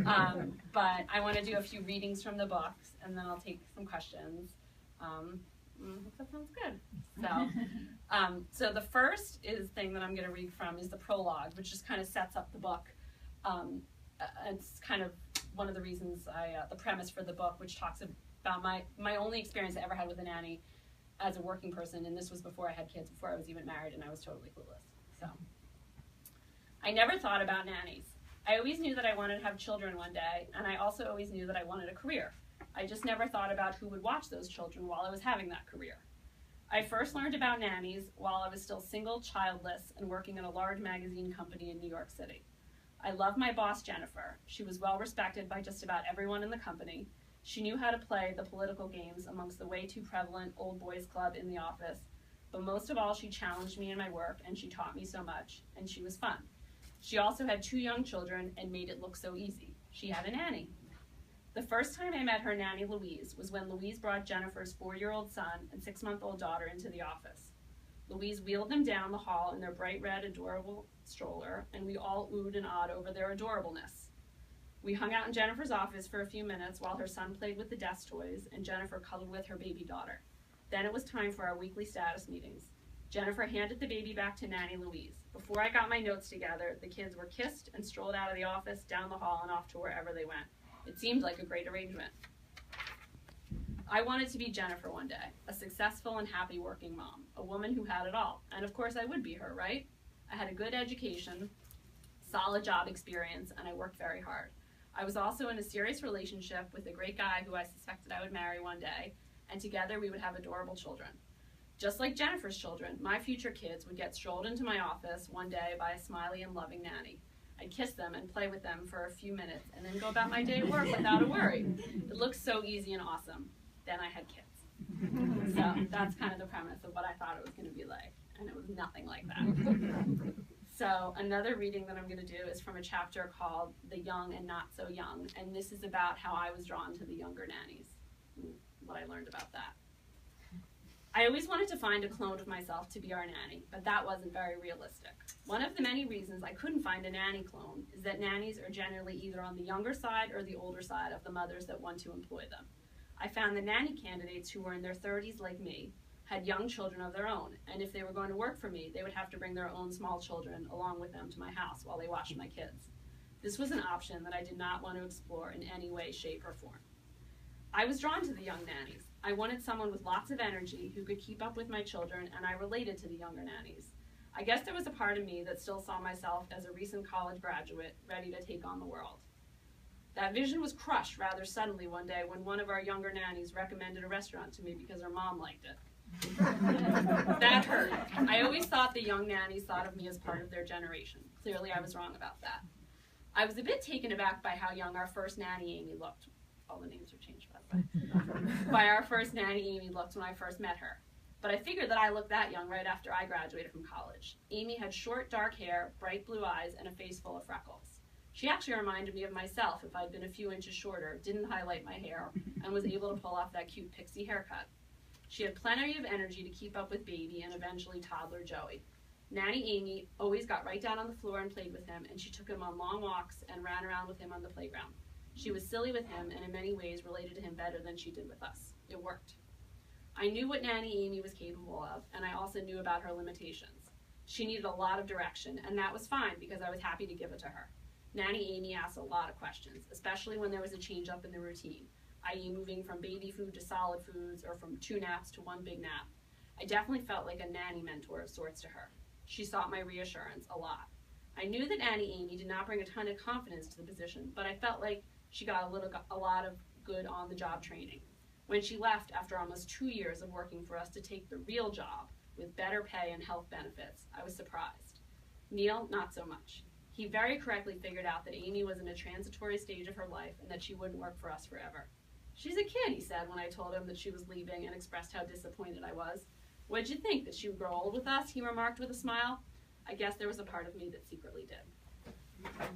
But I want to do a few readings from the books, and then I'll take some questions. Hope that sounds good. So the first thing that I'm going to read from is the prologue, which just kind of sets up the book. It's kind of one of the reasons the premise for the book, which talks about my only experience I ever had with a nanny as a working person, and this was before I had kids, before I was even married, and I was totally clueless. So, I never thought about nannies. I always knew that I wanted to have children one day, and I also always knew that I wanted a career. I just never thought about who would watch those children while I was having that career. I first learned about nannies while I was still single, childless, and working in a large magazine company in New York City. I loved my boss, Jennifer. She was well respected by just about everyone in the company. She knew how to play the political games amongst the way too prevalent old boys club in the office. But most of all, she challenged me in my work, and she taught me so much, and she was fun. She also had 2 young children and made it look so easy. She had a nanny. The first time I met her nanny, Louise, was when Louise brought Jennifer's 4-year-old son and 6-month-old daughter into the office. Louise wheeled them down the hall in their bright red, adorable stroller, and we all oohed and awed over their adorableness. We hung out in Jennifer's office for a few minutes while her son played with the desk toys and Jennifer cuddled with her baby daughter. Then it was time for our weekly status meetings. Jennifer handed the baby back to Nanny Louise. Before I got my notes together, the kids were kissed and strolled out of the office, down the hall, and off to wherever they went. It seemed like a great arrangement. I wanted to be Jennifer one day, a successful and happy working mom, a woman who had it all. And of course I would be her, right? I had a good education, solid job experience, and I worked very hard. I was also in a serious relationship with a great guy who I suspected I would marry one day, and together we would have adorable children. Just like Jennifer's children, my future kids would get strolled into my office one day by a smiley and loving nanny. I'd kiss them and play with them for a few minutes and then go about my day at work without a worry. It looked so easy and awesome. Then I had kids. So that's kind of the premise of what I thought it was going to be like, and it was nothing like that. So another reading that I'm going to do is from a chapter called The Young and Not So Young, and this is about how I was drawn to the younger nannies, and what I learned about that. I always wanted to find a clone of myself to be our nanny, but that wasn't very realistic. One of the many reasons I couldn't find a nanny clone is that nannies are generally either on the younger side or the older side of the mothers that want to employ them. I found the nanny candidates who were in their 30s like me had young children of their own, and if they were going to work for me, they would have to bring their own small children along with them to my house while they watched my kids. This was an option that I did not want to explore in any way, shape, or form. I was drawn to the young nannies. I wanted someone with lots of energy who could keep up with my children, and I related to the younger nannies. I guess there was a part of me that still saw myself as a recent college graduate ready to take on the world. That vision was crushed rather suddenly one day when one of our younger nannies recommended a restaurant to me because her mom liked it. That hurt. I always thought the young nannies thought of me as part of their generation. Clearly I was wrong about that. I was a bit taken aback by how young our first nanny, Amy, looked. All the names have changed, by the way. By our first nanny, Amy, looked when I first met her. But I figured that I looked that young right after I graduated from college. Amy had short, dark hair, bright blue eyes, and a face full of freckles. She actually reminded me of myself if I'd been a few inches shorter, didn't highlight my hair, and was able to pull off that cute pixie haircut. She had plenty of energy to keep up with baby and eventually toddler Joey. Nanny Amy always got right down on the floor and played with him, and she took him on long walks and ran around with him on the playground. She was silly with him and in many ways related to him better than she did with us. It worked. I knew what Nanny Amy was capable of, and I also knew about her limitations. She needed a lot of direction, and that was fine because I was happy to give it to her. Nanny Amy asked a lot of questions, especially when there was a change up in the routine, i.e. moving from baby food to solid foods or from 2 naps to 1 big nap. I definitely felt like a nanny mentor of sorts to her. She sought my reassurance a lot. I knew that Nanny Amy did not bring a ton of confidence to the position, but I felt like she got a lot of good on-the-job training. When she left after almost 2 years of working for us to take the real job with better pay and health benefits, I was surprised. Neil, not so much. He very correctly figured out that Amy was in a transitory stage of her life and that she wouldn't work for us forever. She's a kid, he said when I told him that she was leaving and expressed how disappointed I was. What'd you think, that she would grow old with us? He remarked with a smile. I guess there was a part of me that secretly did.